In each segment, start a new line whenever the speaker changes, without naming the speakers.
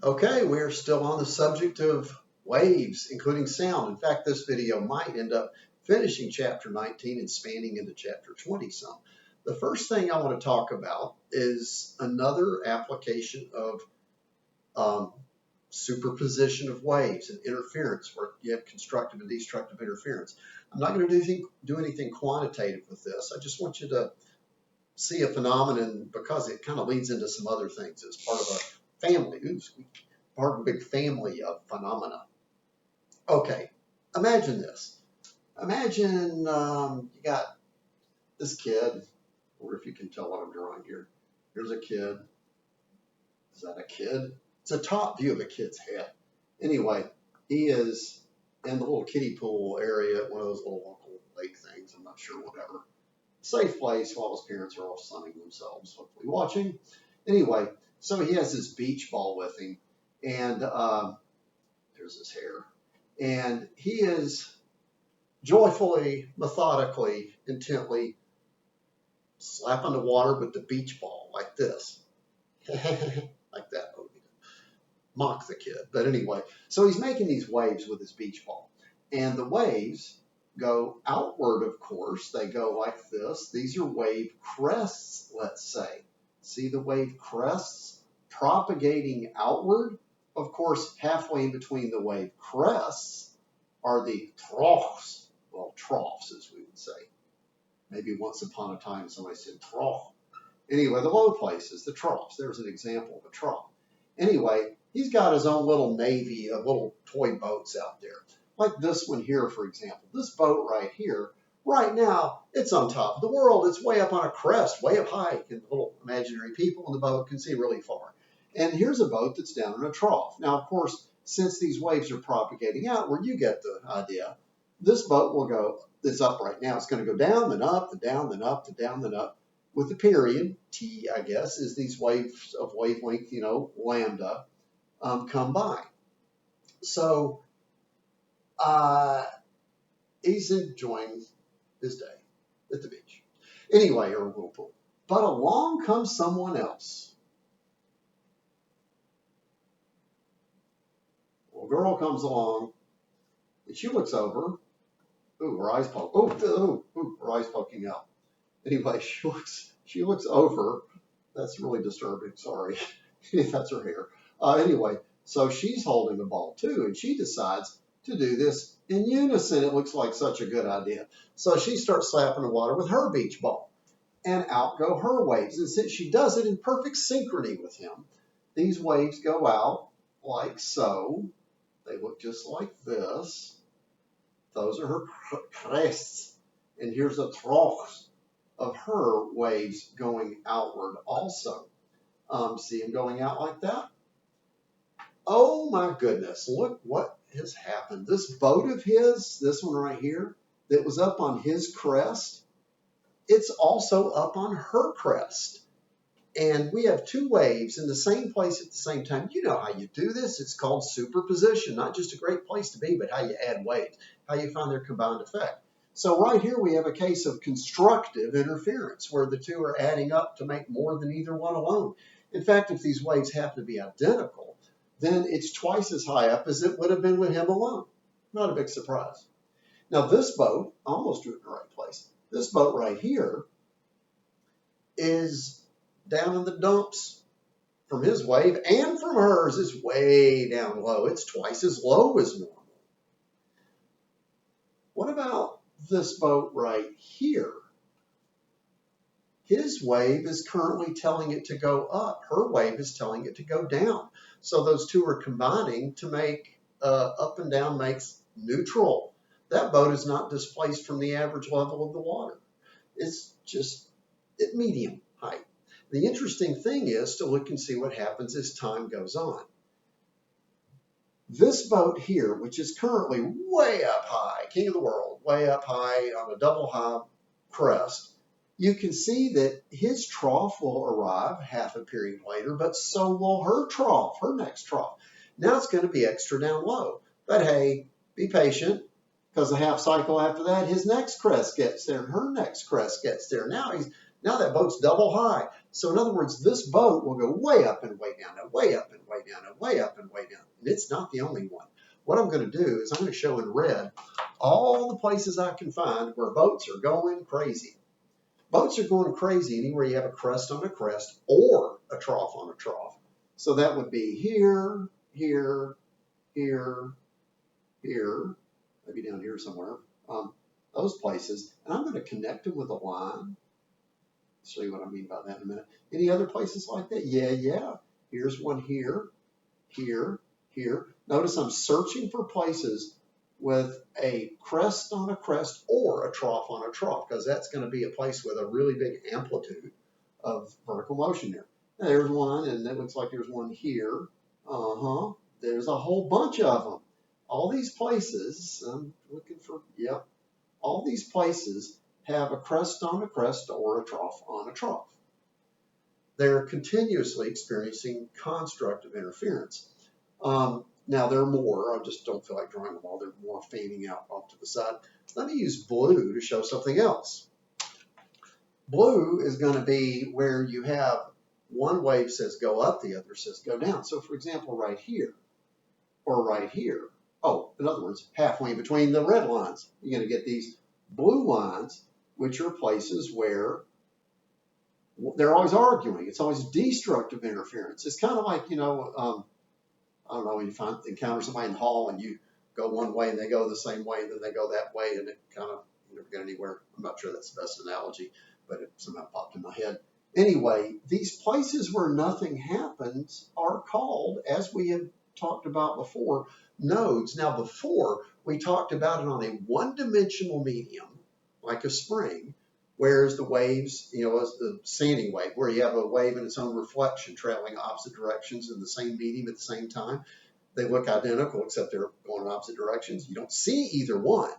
Okay, we're still on the subject of waves, including sound. In fact, this video might end up finishing chapter 19 and spanning into chapter 20 some. The first thing I want to talk about is another application of superposition of waves and interference, where you have constructive and destructive interference. I'm not going to do anything quantitative with this. I just want you to see a phenomenon because it kind of leads into some other things as part of a family. Part of a big family of phenomena. Okay, imagine this. Imagine you got this kid, or if you can tell what I'm drawing here. Here's a kid. Is that a kid? It's a top view of a kid's head. Anyway, he is in the little kiddie pool area at one of those little local lake things. I'm not sure, whatever. Safe place while his parents are off sunning themselves, hopefully watching. Anyway, so he has this beach ball with him, and there's his hair. And he is joyfully, methodically, intently slapping the water with the beach ball like this. Like that. Mock the kid. But anyway, so he's making these waves with his beach ball. And the waves go outward, of course. They go like this. These are wave crests, let's say. See the wave crests propagating outward? Of course, halfway in between the wave crests are the troughs. Well, troughs, as we would say. Maybe once upon a time somebody said trough. Anyway, the low places, the troughs. There's an example of a trough. Anyway, he's got his own little navy of little toy boats out there. Like this one here, for example. This boat right here, right now, it's on top of the world. It's way up on a crest, way up high. And the little imaginary people in the boat can see really far. And here's a boat that's down in a trough. Now, of course, since these waves are propagating outward, you get the idea. This boat will go, it's up right now. It's going to go down, then up, then down, then up, then down, then up. With the period, T, I guess, is these waves of wavelength, lambda, come by. So he's enjoying his day at the beach. Anyway, or a whirlpool. But along comes someone else. A girl comes along, and she looks over. Ooh, her eyes poke. Her eyes poking out. Anyway, she looks over. That's really disturbing. Sorry, that's her hair. Anyway, so she's holding the ball too, and she decides to do this in unison. It looks like such a good idea. So she starts slapping the water with her beach ball, and out go her waves. And since she does it in perfect synchrony with him, these waves go out like so. They look just like this. Those are her crests. And here's the troughs of her waves going outward also. See them going out like that? Oh my goodness, look what has happened. This boat of his, this one right here, that was up on his crest, it's also up on her crest. And we have two waves in the same place at the same time. You know how you do this. It's called superposition. Not just a great place to be, but how you add waves, how you find their combined effect. So right here we have a case of constructive interference where the two are adding up to make more than either one alone. In fact, if these waves happen to be identical, then it's twice as high up as it would have been with him alone. Not a big surprise. Now this boat, almost in the right place, this boat right here is down in the dumps from his wave and from hers. Is way down low. It's twice as low as normal. What about this boat right here? His wave is currently telling it to go up. Her wave is telling it to go down. So those two are combining to make up and down makes neutral. That boat is not displaced from the average level of the water. It's just at medium height. The interesting thing is to look and see what happens as time goes on. This boat here, which is currently way up high, king of the world, way up high on a double high crest, you can see that his trough will arrive half a period later, but so will her trough, her next trough. Now it's going to be extra down low. But hey, be patient, because a half cycle after that, his next crest gets there, and her next crest gets there. Now that boat's double high. So in other words, this boat will go way up and way down, and way up and way down and way up and way down. And it's not the only one. What I'm going to do is I'm going to show in red all the places I can find where boats are going crazy. Boats are going crazy anywhere you have a crest on a crest or a trough on a trough. So that would be here, here, here, here, maybe down here somewhere, those places. And I'm going to connect them with a line. I'll show you what I mean by that in a minute. Any other places like that? Yeah. Here's one here, here, here. Notice I'm searching for places with a crest on a crest or a trough on a trough, because that's going to be a place with a really big amplitude of vertical motion there. Now, there's one, and it looks like there's one here. There's a whole bunch of them. All these places, I'm looking for, all these places have a crest on a crest or a trough on a trough. They're continuously experiencing constructive interference. Now, there are more. I just don't feel like drawing them all. They're more fanning out off to the side. Let me use blue to show something else. Blue is going to be where you have one wave says go up, the other says go down. So, for example, right here or right here. Oh, in other words, halfway between the red lines, you're going to get these blue lines, which are places where they're always arguing. It's always destructive interference. It's kind of like, I don't know, when you encounter somebody in the hall and you go one way and they go the same way and then they go that way and it kind of, you never get anywhere. I'm not sure that's the best analogy, but it somehow popped in my head. Anyway, these places where nothing happens are called, as we have talked about before, nodes. Now, before, we talked about it on a one-dimensional medium, like a spring, whereas the waves, as the sanding wave, where you have a wave in its own reflection traveling opposite directions in the same medium at the same time. They look identical, except they're going in opposite directions. You don't see either one.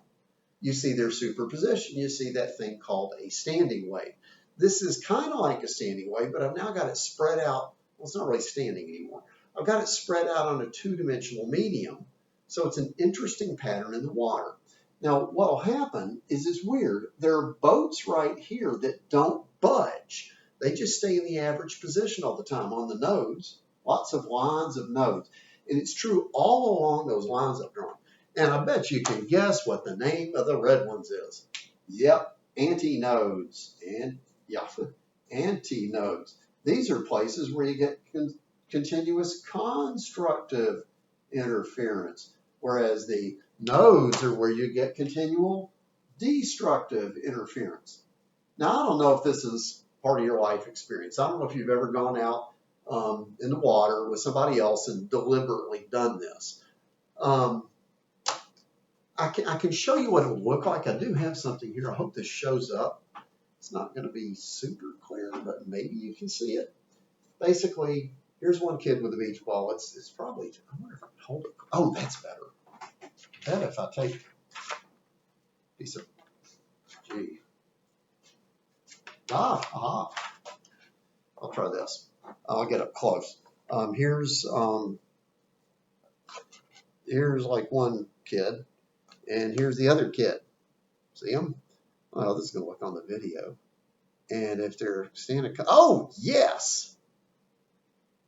You see their superposition. You see that thing called a standing wave. This is kind of like a standing wave, but I've now got it spread out. Well, it's not really standing anymore. I've got it spread out on a two-dimensional medium, so it's an interesting pattern in the water. Now, what will happen is it's weird. There are boats right here that don't budge. They just stay in the average position all the time on the nodes, lots of lines of nodes. And it's true all along those lines I've drawn. And I bet you can guess what the name of the red ones is. Yep, antinodes. Antinodes. These are places where you get continuous constructive interference, whereas the nodes are where you get continual destructive interference. Now, I don't know if this is part of your life experience. I don't know if you've ever gone out in the water with somebody else and deliberately done this. I can show you what it would look like. I do have something here. I hope this shows up. It's not going to be super clear, but maybe you can see it. Basically, here's one kid with a beach ball. It's probably, I wonder if I can hold it. Oh, that's better. Then if I take a piece of, I'll try this. I'll get up close. Here's like one kid, and here's the other kid. See them? Oh, this is going to look on the video. And if they're standing, oh, yes.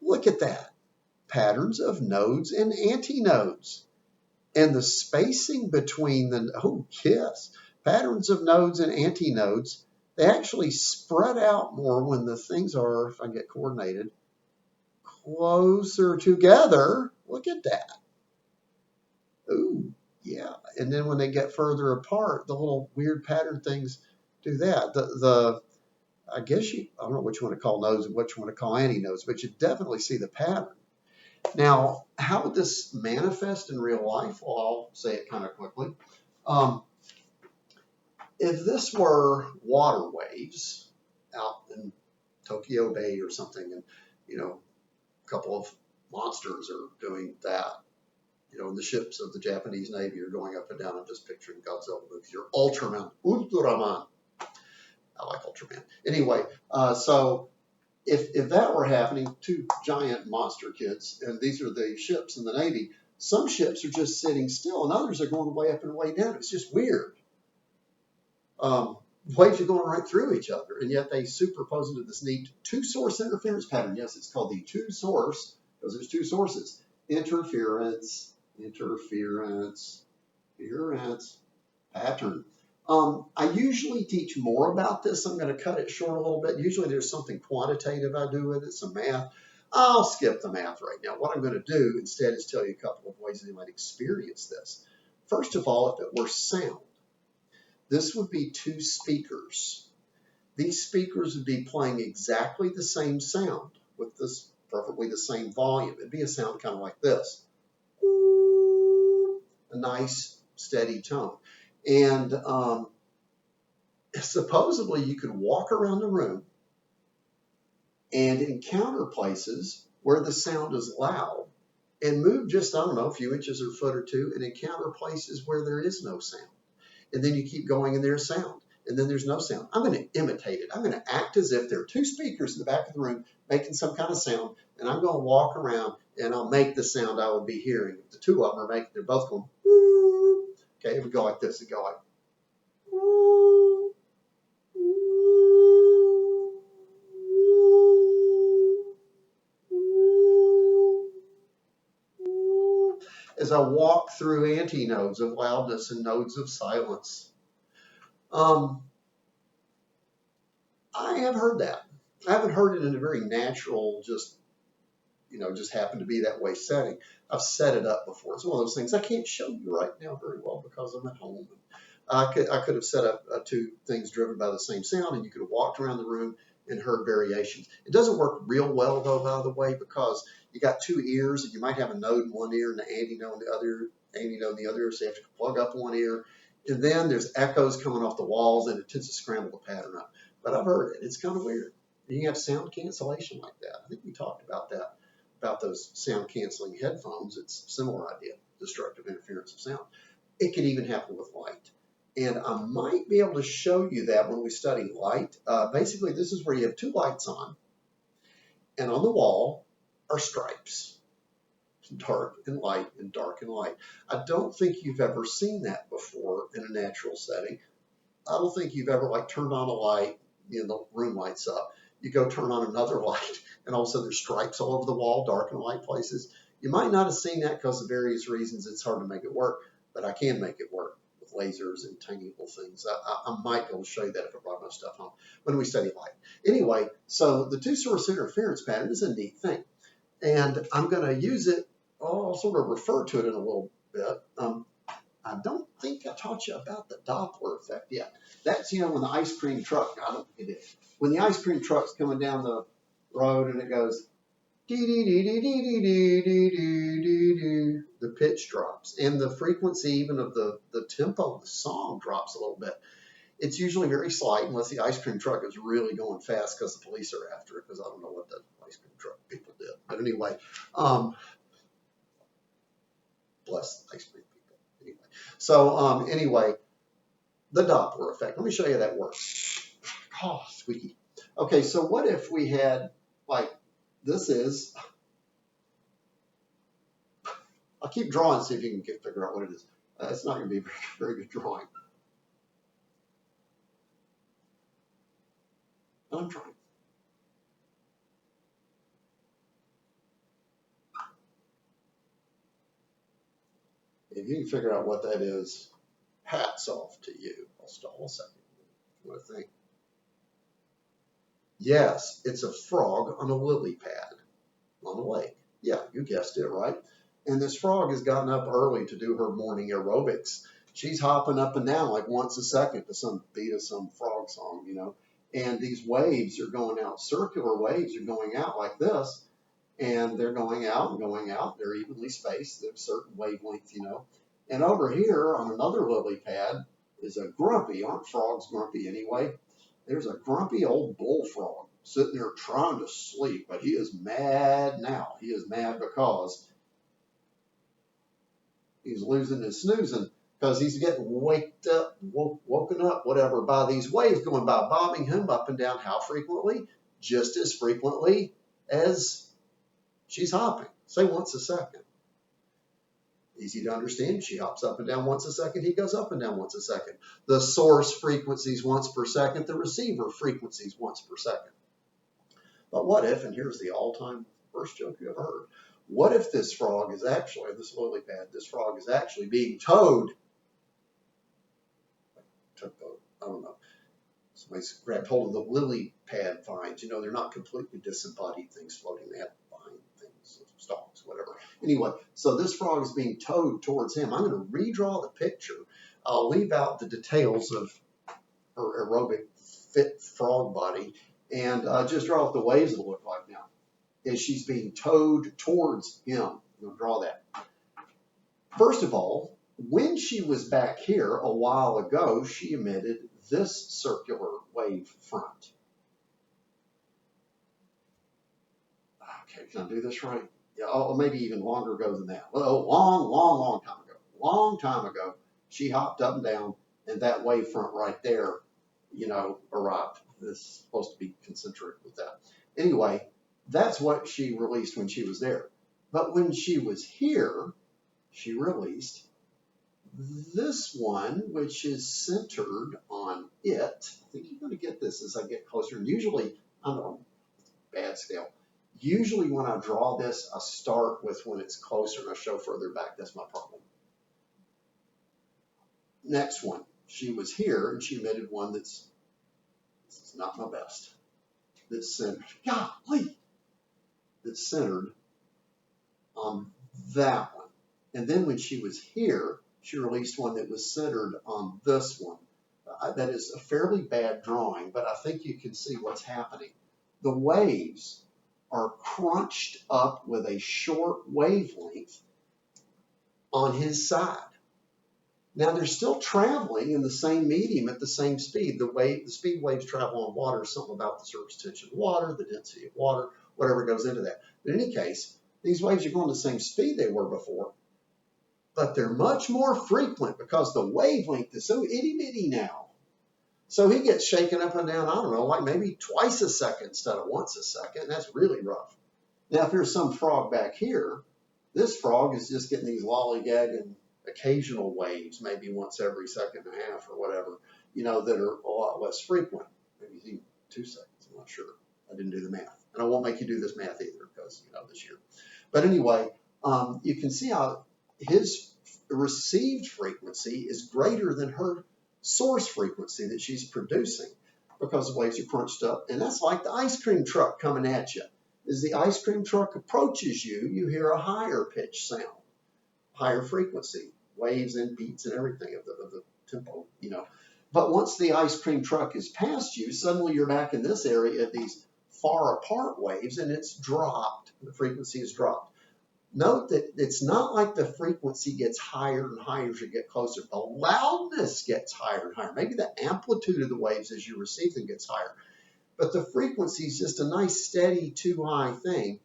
Look at that. Patterns of nodes and antinodes. And the spacing between patterns of nodes and antinodes, they actually spread out more when the things are, if I get coordinated, closer together. Look at that. Ooh, yeah. And then when they get further apart, the little weird pattern things do that. I guess I don't know which one to call nodes and which one to call antinodes, but you definitely see the pattern. Now, how would this manifest in real life? Well, I'll say it kind of quickly. If this were water waves out in Tokyo Bay or something, and, a couple of monsters are doing that, the ships of the Japanese Navy are going up and down. I'm just picturing Godzilla movies. You're Ultraman. I like Ultraman. Anyway, so if that were happening, two giant monster kids, and these are the ships in the Navy, some ships are just sitting still and others are going way up and way down. It's just weird. Waves are going right through each other, and yet they superimpose into this neat two-source interference pattern. Yes, it's called the two-source because there's two sources. Interference, pattern. I usually teach more about this. I'm going to cut it short a little bit. Usually there's something quantitative I do with it, some math. I'll skip the math right now. What I'm going to do instead is tell you a couple of ways that you might experience this. First of all, if it were sound, this would be two speakers. These speakers would be playing exactly the same sound with this perfectly the same volume. It'd be a sound kind of like this. A nice steady tone. And supposedly you could walk around the room and encounter places where the sound is loud and move just, I don't know, a few inches or a foot or two and encounter places where there is no sound. And then you keep going and there's sound. And then there's no sound. I'm going to imitate it. I'm going to act as if there are two speakers in the back of the room making some kind of sound, and I'm going to walk around and I'll make the sound I would be hearing. If the two of them are making, they're both going, woo. Okay, it would go like this. It'd go like, woo, woo, woo, woo, as I walk through antinodes of loudness and nodes of silence. I have heard that. I haven't heard it in a very natural, just happened to be that way setting. I've set it up before. It's one of those things I can't show you right now very well because I'm at home. I could have set up two things driven by the same sound, and you could have walked around the room and heard variations. It doesn't work real well, though, by the way, because you got two ears, and you might have a node in one ear and the antinode in the other, so you have to plug up one ear. And then there's echoes coming off the walls, and it tends to scramble the pattern up. But I've heard it. It's kind of weird. You can have sound cancellation like that. I think we talked about that, about those sound canceling headphones. It's a similar idea, destructive interference of sound. It can even happen with light. And I might be able to show you that when we study light. Basically, this is where you have two lights on, and on the wall are stripes, dark and light and dark and light. I don't think you've ever seen that before in a natural setting. I don't think you've ever turned on a light, the room lights up. You go turn on another light, and all of a sudden there's stripes all over the wall, dark and light places. You might not have seen that because of various reasons. It's hard to make it work, but I can make it work with lasers and tiny little things. I might be able to show you that if I brought my stuff home when we study light. Anyway, so the two-source interference pattern is a neat thing, and I'm going to use it. I'll sort of refer to it in a little bit. I don't think I taught you about the Doppler effect yet. That's, when the ice cream truck, I don't think it is. When the ice cream truck's coming down the road and it goes, dee-dee-dee-dee-dee-dee-dee-dee-dee-dee, the pitch drops. And the frequency even of the tempo of the song drops a little bit. It's usually very slight unless the ice cream truck is really going fast because the police are after it, because I don't know what the ice cream truck people did. But anyway, bless the ice cream people. Anyway, so anyway, the Doppler effect. Let me show you that works. Oh, squeaky. Okay, so what if we had, this is, I'll keep drawing, see if you can figure out what it is. It's not going to be a very good drawing. I'm trying. If you can figure out what that is, hats off to you. I'll stall a second. What do you think? Yes, it's a frog on a lily pad on the lake. Yeah, you guessed it, right? And this frog has gotten up early to do her morning aerobics. She's hopping up and down once a second to some beat of some frog song, And these waves are going out, circular waves are going out like this, and they're going out and going out. They're evenly spaced. They're a certain wavelength, And over here on another lily pad is a grumpy, aren't frogs grumpy anyway? There's a grumpy old bullfrog sitting there trying to sleep, but he is mad now. He is mad because he's losing his snoozing, because he's getting woken up, whatever, by these waves going by, bobbing him up and down. How frequently? Just as frequently as she's hopping. Say once a second. Easy to understand. She hops up and down once a second. He goes up and down once a second. The source frequencies once per second. The receiver frequencies once per second. But what if, and here's the all-time worst joke you ever heard, What if this frog is actually, this lily pad, this frog is actually being towed? I don't know. Somebody's grabbed hold of the lily pad vines. You know, they're not completely disembodied things floating. They have vine things, stalks, whatever. Anyway, so this frog is being towed towards him. I'm going to redraw the picture. I'll leave out the details of her aerobic fit frog body and just draw what the waves will look like now as she's being towed towards him. I'm going to draw that. First of all, when she was back here a while ago, she emitted this circular wave front. Okay, can I do this right? Yeah, oh, maybe even longer ago than that. Well, long time ago. Long time ago, she hopped up and down, and that wave front right there, you know, arrived. This is supposed to be concentric with that. Anyway, that's what she released when she was there. But when she was here, she released this one, which is centered on it. I think you're going to get this as I get closer. And usually, I don't know, bad scale. Usually when I draw this, I start with when it's closer and I show further back. That's my problem. Next one. She was here and she emitted one that's, this is not my best, that's centered, golly, that's centered on that one. And then when she was here, she released one that was centered on this one. That is a fairly bad drawing, but I think you can see what's happening. The waves are crunched up with a short wavelength on his side. Now they're still traveling in the same medium at the same speed. The speed waves travel on water is something about the surface tension of water, the density of water, whatever goes into that. But in any case, these waves are going the same speed they were before, but they're much more frequent because the wavelength is so itty bitty now. So he gets shaken up and down, I don't know, like maybe twice a second instead of once a second. And that's really rough. Now, if there's some frog back here, this frog is just getting these lollygagging occasional waves, maybe once every second and a half or whatever, you know, that are a lot less frequent. Maybe even 2 seconds, I'm not sure. I didn't do the math. And I won't make you do this math either because, you know, this year. But anyway, you can see how his received frequency is greater than her source frequency that she's producing because the waves are crunched up. And that's like the ice cream truck coming at you. As the ice cream truck approaches you, you hear a higher pitch sound, higher frequency, waves and beats and everything of the tempo, you know. But once the ice cream truck is past you, suddenly you're back in this area at these far apart waves and it's dropped. The frequency is dropped. Note that it's not like the frequency gets higher and higher as you get closer. The loudness gets higher and higher. Maybe the amplitude of the waves as you receive them gets higher. But the frequency is just a nice, steady, too high thing.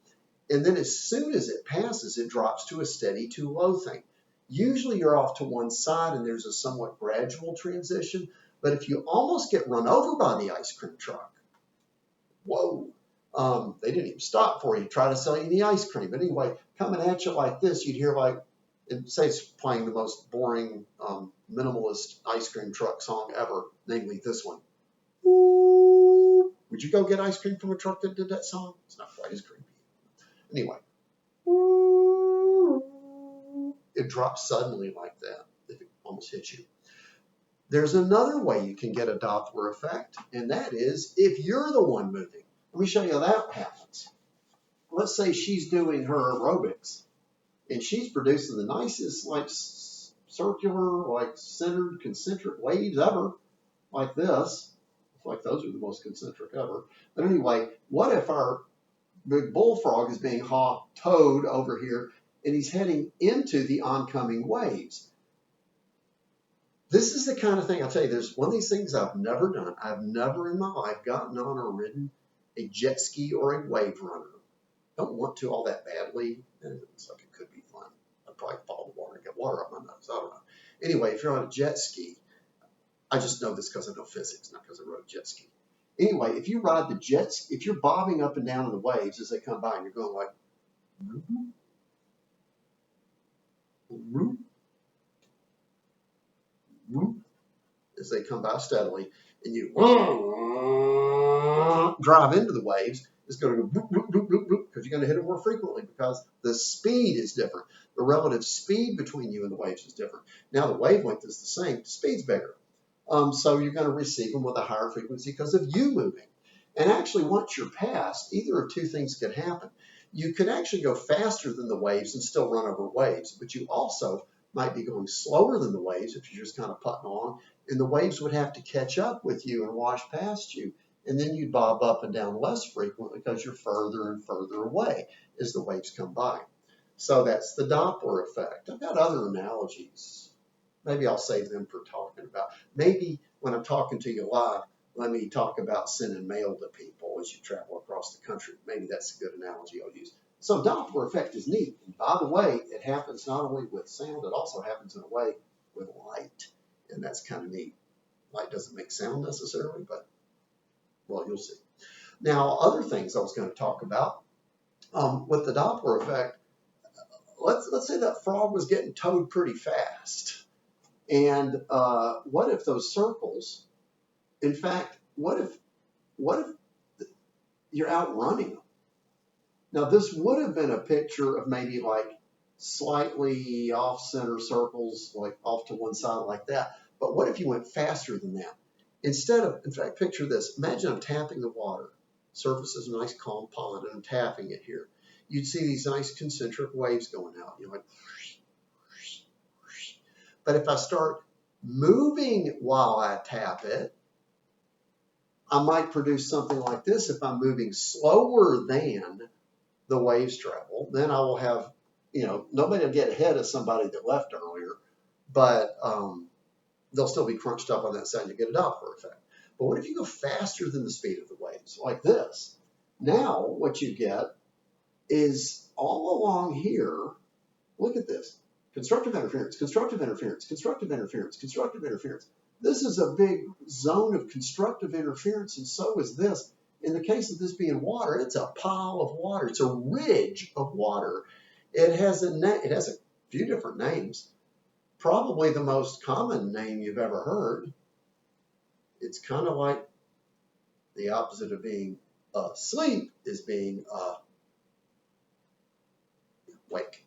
And then as soon as it passes, it drops to a steady, too low thing. Usually you're off to one side and there's a somewhat gradual transition. But if you almost get run over by the ice cream truck, whoa. They didn't even stop for you, try to sell you the ice cream. But anyway, coming at you like this, you'd hear like, say it's playing the most boring, minimalist ice cream truck song ever, namely this one. Ooh. Would you go get ice cream from a truck that did that song? It's not quite as creepy. Anyway. Ooh. It drops suddenly like that, if it almost hits you. There's another way you can get a Doppler effect, and that is if you're the one moving. Let me show you how that happens. Let's say she's doing her aerobics, and she's producing the nicest, like circular, like centered, concentric waves ever, like this. It's like those are the most concentric ever. But anyway, what if our big bullfrog is being towed over here, and he's heading into the oncoming waves? This is the kind of thing, I'll tell you, there's one of these things I've never done. I've never in my life gotten on or ridden a jet ski or a wave runner. Don't want to all that badly. And it looks like it could be fun. I'd probably fall in the water and get water up my nose. I don't know. Anyway, if you're on a jet ski, I just know this because I know physics, not because I rode a jet ski. Anyway, if you ride the jet ski, if you're bobbing up and down in the waves as they come by and you're going like, as they come by steadily, and you drive into the waves, is going to go bloop, bloop, bloop, bloop, bloop, because you're going to hit it more frequently because the speed is different. The relative speed between you and the waves is different. Now the wavelength is the same, the speed's bigger. So you're going to receive them with a higher frequency because of you moving. And actually, once you're past, either of two things could happen. You could actually go faster than the waves and still run over waves, but you also might be going slower than the waves if you're just kind of putting along, and the waves would have to catch up with you and wash past you, and then you'd bob up and down less frequently because you're further and further away as the waves come by. So that's the Doppler effect. I've got other analogies. Maybe I'll save them for talking about. Maybe when I'm talking to you live, let me talk about sending mail to people as you travel across the country. Maybe that's a good analogy I'll use. So Doppler effect is neat. And by the way, it happens not only with sound, it also happens in a way with light. And that's kind of neat. Light doesn't make sound necessarily, but, well, you'll see. Now, other things I was going to talk about with the Doppler effect, let's say that frog was getting towed pretty fast. And what if those circles, in fact, what if you're outrunning them? Now, this would have been a picture of maybe like slightly off-center circles, like off to one side like that. But what if you went faster than that? Instead of, in fact, picture this. Imagine I'm tapping the water. Surface is a nice calm pond, and I'm tapping it here. You'd see these nice concentric waves going out. You know, like, but if I start moving while I tap it, I might produce something like this. If I'm moving slower than the waves travel, then I will have, nobody will get ahead of somebody that left earlier, but they'll still be crunched up on that side and you get a Doppler effect. But what if you go faster than the speed of the waves, like this? Now what you get is all along here, look at this. Constructive interference, constructive interference, constructive interference, constructive interference. This is a big zone of constructive interference, and so is this. In the case of this being water, it's a pile of water. It's a ridge of water. It has a few different names. Probably the most common name you've ever heard. It's kind of like the opposite of being asleep is being awake.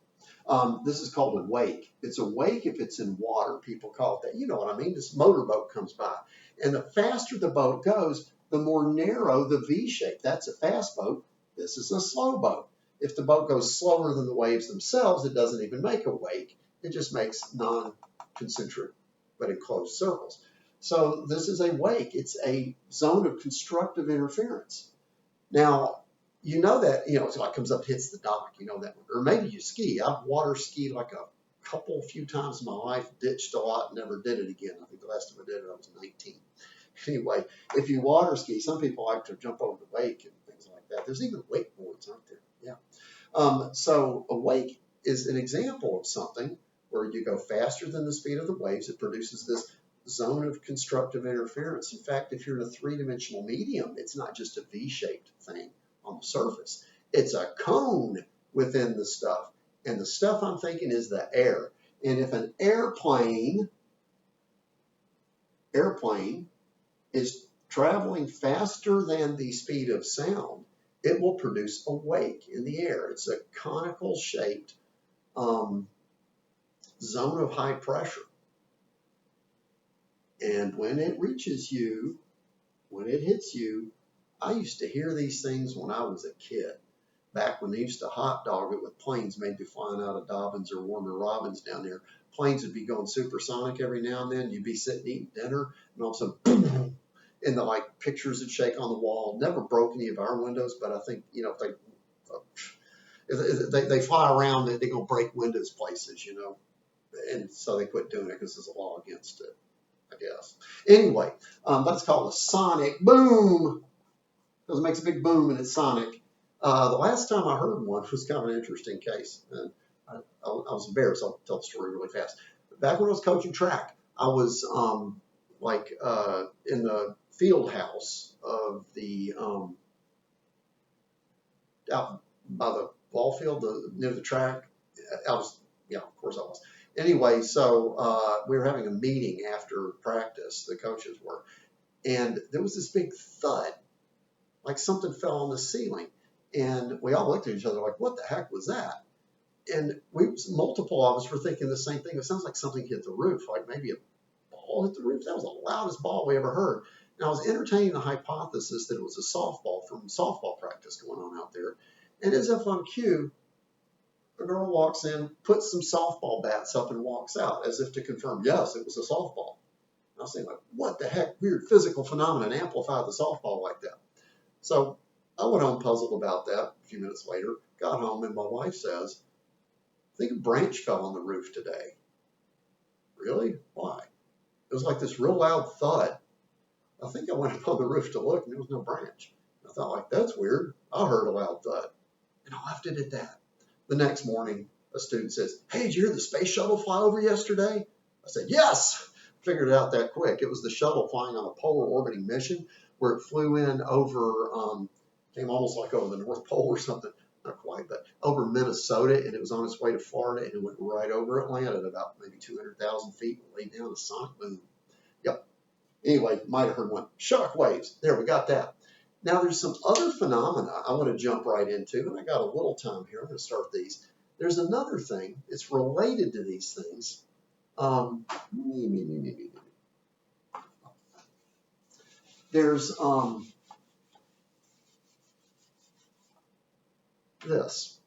This is called a wake. It's a wake if it's in water. People call it that. You know what I mean? This motorboat comes by. And the faster the boat goes, the more narrow the V shape. That's a fast boat. This is a slow boat. If the boat goes slower than the waves themselves, it doesn't even make a wake. It just makes non-concentric but enclosed circles. So this is a wake. It's a zone of constructive interference. Now, you know that, it's like comes up, hits the dock, you know that one. Or maybe you ski. I've water skied like a few times in my life, ditched a lot, never did it again. I think the last time I did it, I was 19. Anyway, if you water ski, some people like to jump over the wake and things like that. There's even wakeboards, aren't there? Yeah. So a wake is an example of something where you go faster than the speed of the waves. It produces this zone of constructive interference. In fact, if you're in a three-dimensional medium, it's not just a V-shaped thing on the surface. It's a cone within the stuff. And the stuff I'm thinking is the air. And if an airplane is traveling faster than the speed of sound, it will produce a wake in the air. It's a conical shaped zone of high pressure. And when it reaches you, when it hits you, I used to hear these things when I was a kid, back when they used to hot dog it with planes maybe flying out of Dobbins or Warner Robins down there. Planes would be going supersonic every now and then. You'd be sitting eating dinner, and all of a sudden, and the pictures would shake on the wall. Never broke any of our windows, but I think if they fly around, they're gonna break windows places, and so they quit doing it because there's a law against it, I guess. Anyway, that's called a sonic boom because it makes a big boom and it's sonic. The last time I heard one was kind of an interesting case, and I was embarrassed. I'll tell the story really fast. Back when I was coaching track, I was in the field house of the out by the ball field, near the track. Of course I was. Anyway, so we were having a meeting after practice, the coaches were, and there was this big thud. like something fell on the ceiling. And we all looked at each other like, what the heck was that? And multiple of us were thinking the same thing. It sounds like something hit the roof, like maybe a ball hit the roof. That was the loudest ball we ever heard. And I was entertaining the hypothesis that it was a softball from softball practice going on out there. And as if on cue, a girl walks in, puts some softball bats up and walks out as if to confirm, yes, it was a softball. And I was thinking, like, what the heck, weird physical phenomenon amplified the softball like that. So I went home puzzled about that a few minutes later, got home, and my wife says, I think a branch fell on the roof today. Really? Why? It was like this real loud thud. I think I went up on the roof to look, and there was no branch. I thought, like, that's weird. I heard a loud thud. And I left it at that. The next morning, a student says, hey, did you hear the space shuttle fly over yesterday? I said, yes. Figured it out that quick. It was the shuttle flying on a polar orbiting mission where it flew in over, came almost like over the North Pole or something. Not quite, but over Minnesota, and it was on its way to Florida, and it went right over Atlanta at about maybe 200,000 feet and laid down a sonic boom. Yep. Anyway, might have heard one. Shock waves. There, we got that. Now, there's some other phenomena I want to jump right into, and I got a little time here. I'm going to start these. There's another thing. It's related to these things. There's this.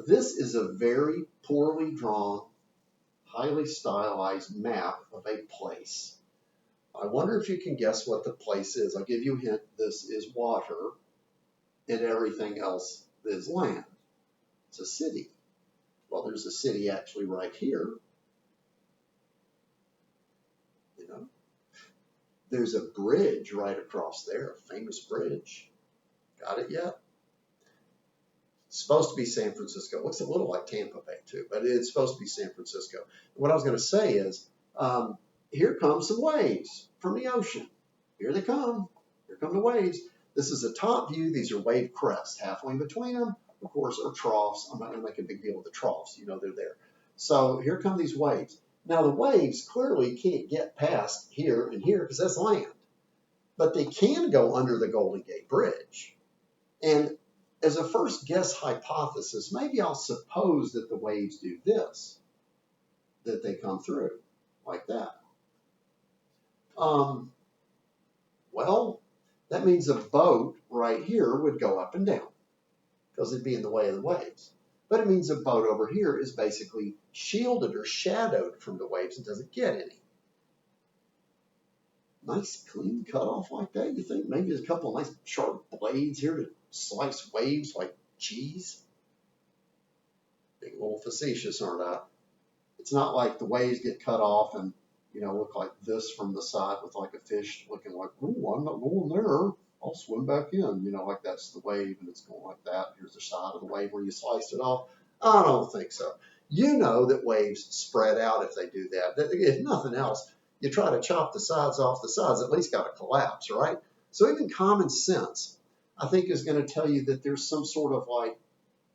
This is a very poorly drawn, highly stylized map of a place. I wonder if you can guess what the place is. I'll give you a hint. This is water, and everything else is land. It's a city. Well, there's a city actually right here. You know, there's a bridge right across there, a famous bridge. Got it yet? It's supposed to be San Francisco. Looks a little like Tampa Bay too, but it's supposed to be San Francisco. What I was going to say is, here come some waves from the ocean. Here they come. Here come the waves. This is a top view. These are wave crests. Halfway between them, of course, are troughs. I'm not going to make a big deal of the troughs. You know they're there. So here come these waves. Now the waves clearly can't get past here and here because that's land. But they can go under the Golden Gate Bridge. And as a first guess hypothesis, maybe I'll suppose that the waves do this, that they come through like that. Well, that means a boat right here would go up and down because it'd be in the way of the waves. But it means a boat over here is basically shielded or shadowed from the waves and doesn't get any. Nice clean cutoff like that, you think? Maybe there's a couple of nice sharp blades here to slice waves like cheese. Being a little facetious, aren't I? It's not like the waves get cut off and, you know, look like this from the side with like a fish looking like, oh, I'm not going there. I'll swim back in. You know, like that's the wave and it's going like that. Here's the side of the wave where you sliced it off. I don't think so. You know that waves spread out if they do that. If nothing else, you try to chop the sides off, the sides at least got to collapse, right? So even common sense, I think, is going to tell you that there's some sort of like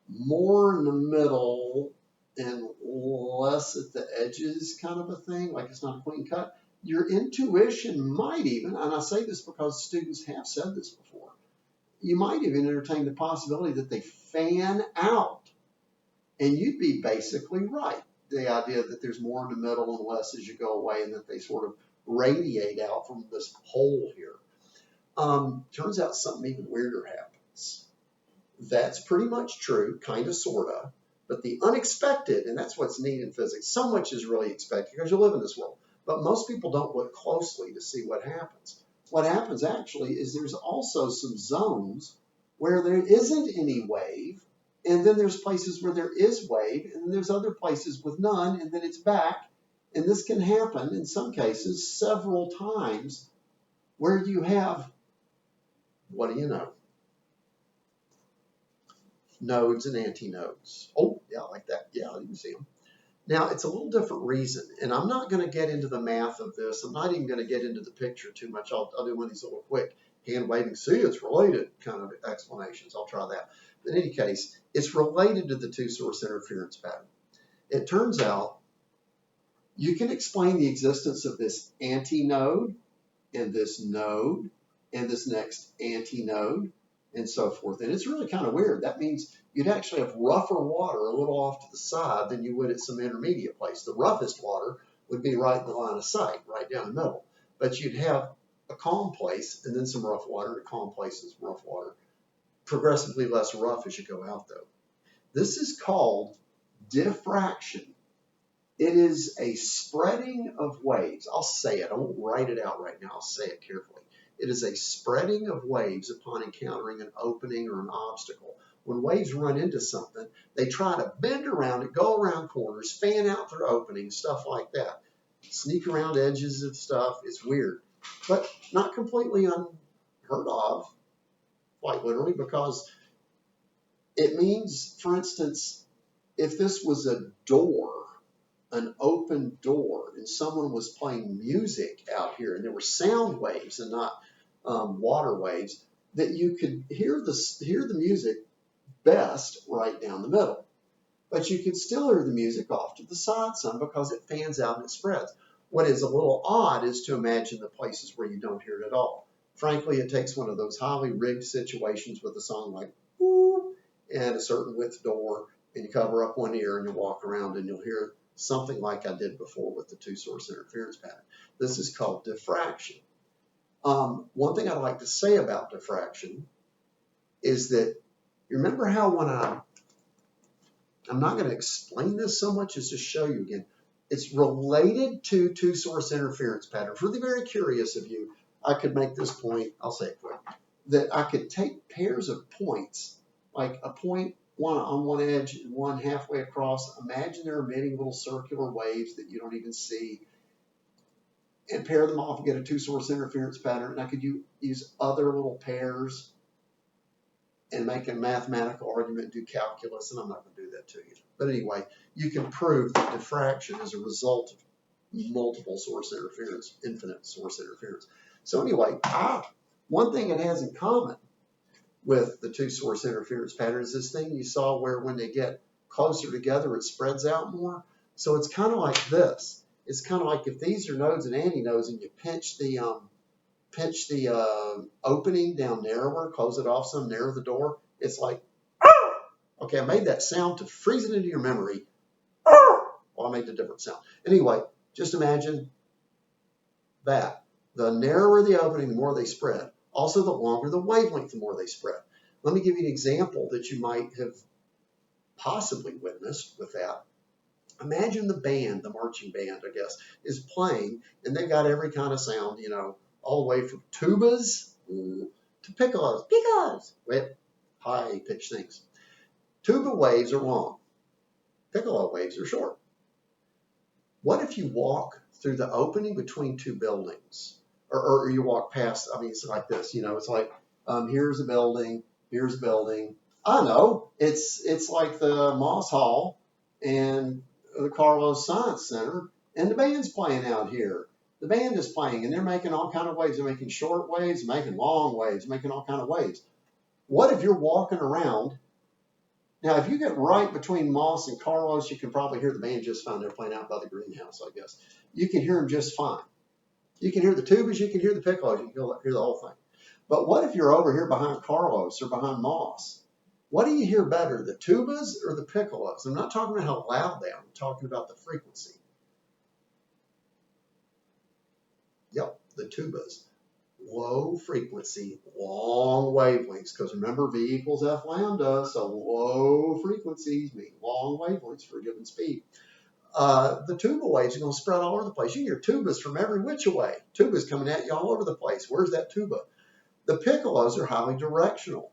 more in the middle and less at the edges kind of a thing, like it's not a clean cut. Your intuition might even, and I say this because students have said this before, you might even entertain the possibility that they fan out. And you'd be basically right. The idea that there's more in the middle and less as you go away, and that they sort of radiate out from this hole here. Turns out something even weirder happens. That's pretty much true, kind of, sort of. But the unexpected, and that's what's neat in physics, so much is really expected because you live in this world. But most people don't look closely to see what happens. What happens actually is there's also some zones where there isn't any wave, and then there's places where there is wave, and then there's other places with none, and then it's back. And this can happen, in some cases, several times, where you have, what do you know? Nodes and antinodes. Oh, yeah, like that. Yeah, you can see them. Now, it's a little different reason, and I'm not going to get into the math of this. I'm not even going to get into the picture too much. I'll do one of these little quick hand-waving, see, it's related kind of explanations. I'll try that. But in any case, it's related to the two-source interference pattern. It turns out you can explain the existence of this antinode and this node and this next antinode, and so forth. And it's really kind of weird. That means you'd actually have rougher water a little off to the side than you would at some intermediate place. The roughest water would be right in the line of sight, right down the middle. But you'd have a calm place and then some rough water, and a calm place and some rough water. Progressively less rough as you go out, though. This is called diffraction. It is a spreading of waves. I'll say it. I won't write it out right now. I'll say it carefully. It is a spreading of waves upon encountering an opening or an obstacle. When waves run into something, they try to bend around it, go around corners, fan out through openings, stuff like that. Sneak around edges of stuff. It's weird, but not completely unheard of, quite literally, because it means, for instance, if this was a door, an open door, and someone was playing music out here, and there were sound waves and not water waves, that you could hear the music best right down the middle. But you could still hear the music off to the side some because it fans out and it spreads. What is a little odd is to imagine the places where you don't hear it at all. Frankly, it takes one of those highly rigged situations with a song like "Ooh" and a certain width door, and you cover up one ear and you walk around and you'll hear something like I did before with the two-source interference pattern. This is called diffraction. One thing I'd like to say about diffraction is that you remember how when I'm not going to explain this so much as just show you again. It's related to two-source interference patterns. For the very curious of you, I could make this point, I'll say it quick, that I could take pairs of points, like a point one on one edge and one halfway across. Imagine they're emitting little circular waves that you don't even see, and pair them off and get a two-source interference pattern. And I could use other little pairs and make a mathematical argument, do calculus, and I'm not going to do that to you. But anyway, you can prove that diffraction is a result of multiple source interference, infinite source interference. So anyway, one thing it has in common with the two-source interference pattern is this thing you saw where when they get closer together, it spreads out more. So it's kind of like this. It's kind of like if these are nodes and antinodes and you pinch the opening down narrower, close it off some, narrow the door, it's like, okay, I made that sound to freeze it into your memory. Well, I made a different sound. Anyway, just imagine that. The narrower the opening, the more they spread. Also, the longer the wavelength, the more they spread. Let me give you an example that you might have possibly witnessed with that. Imagine the band, the marching band, I guess, is playing, and they've got every kind of sound, you know, all the way from tubas to piccolos, with high-pitched things. Tuba waves are long. Piccolo waves are short. What if you walk through the opening between two buildings? Or you walk past, I mean, it's like this, you know, it's like, here's a building, here's a building. I know, it's like the Moss Hall and the Carlos Science Center, and the band's playing out here. The band is playing, and they're making all kind of waves. They're making short waves, making long waves, making all kind of waves. What if you're walking around? Now, if you get right between Moss and Carlos, you can probably hear the band just fine. They're playing out by the greenhouse, I guess. You can hear them just fine. You can hear the tubas, you can hear the piccolos, you can hear the whole thing. But what if you're over here behind Carlos or behind Moss? What do you hear better, the tubas or the piccolos? I'm not talking about how loud they are. I'm talking about the frequency. Yep, the tubas. Low frequency, long wavelengths, because remember V equals F lambda, so low frequencies mean long wavelengths for a given speed. The tuba waves are going to spread all over the place. You hear tubas from every which way. Tubas coming at you all over the place. Where's that tuba? The piccolos are highly directional.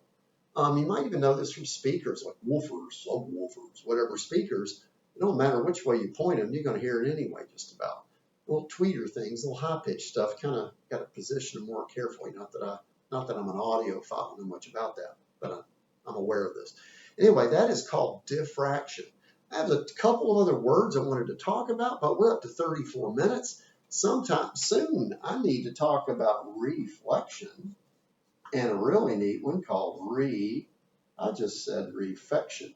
You might even know this from speakers like woofers, subwoofers, whatever speakers. It don't matter which way you point them, you're going to hear it anyway, just about. Little tweeter things, little high-pitched stuff, kind of got to position them more carefully. Not that I'm an audiophile, I know much about that, but I'm aware of this. Anyway, that is called diffraction. I have a couple of other words I wanted to talk about, but we're up to 34 minutes. Sometime soon, I need to talk about reflection and a really neat one called I just said reflection.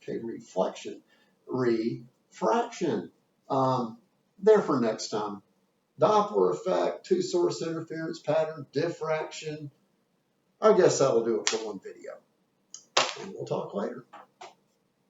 Okay, reflection, refraction. There for next time. Doppler effect, two-source interference pattern, diffraction. I guess that'll do it for one video. And we'll talk later.